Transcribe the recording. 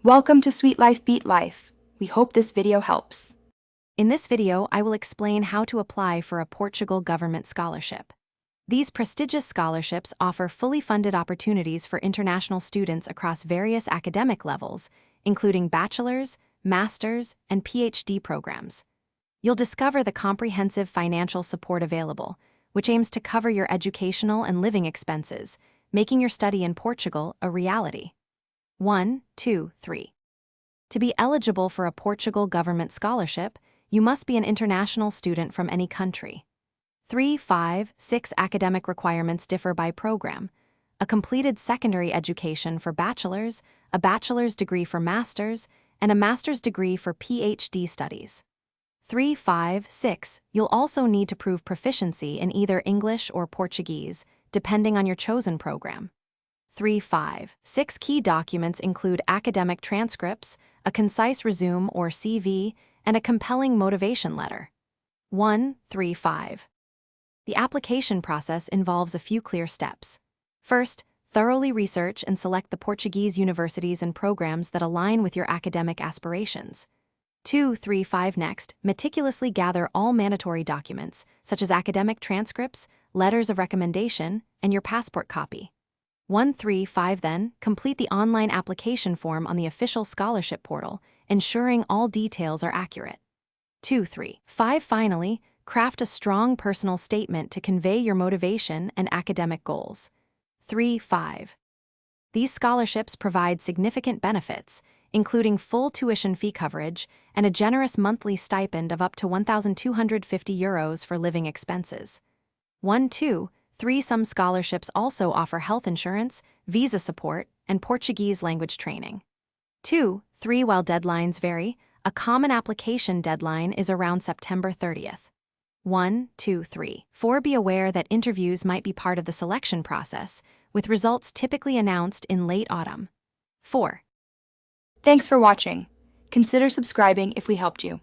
Welcome to Sweet Life Beat Life. We hope this video helps. In this video, I will explain how to apply for a Portugal government scholarship. These prestigious scholarships offer fully funded opportunities for international students across various academic levels, including bachelor's, master's, and PhD programs. You'll discover the comprehensive financial support available, which aims to cover your educational and living expenses, making your study in Portugal a reality. 1, 2, 3. To be eligible for a Portugal government scholarship, you must be an international student from any country. 3, 5, 6 academic requirements differ by program. A completed secondary education for bachelor's, a bachelor's degree for master's, and a master's degree for PhD studies. 3, 5, 6, you'll also need to prove proficiency in either English or Portuguese, depending on your chosen program. 3, 5, 6 key documents include academic transcripts, a concise resume or CV, and a compelling motivation letter. 1, 3, 5. The application process involves a few clear steps. First, thoroughly research and select the Portuguese universities and programs that align with your academic aspirations. 2, 3, 5. Next, meticulously gather all mandatory documents, such as academic transcripts, letters of recommendation, and your passport copy. 1, 3, 5. Then, complete the online application form on the official scholarship portal, ensuring all details are accurate. 2, 3, 5. Finally, craft a strong personal statement to convey your motivation and academic goals. 3, 5. These scholarships provide significant benefits, including full tuition fee coverage and a generous monthly stipend of up to €1,250 for living expenses. 1, 2, 3. Some scholarships also offer health insurance, visa support, and Portuguese language training. 2, 3. While deadlines vary, a common application deadline is around September 30th. 1, 2, 3. 4. Be aware that interviews might be part of the selection process, with results typically announced in late autumn. 4. Thanks for watching. Consider subscribing if we helped you.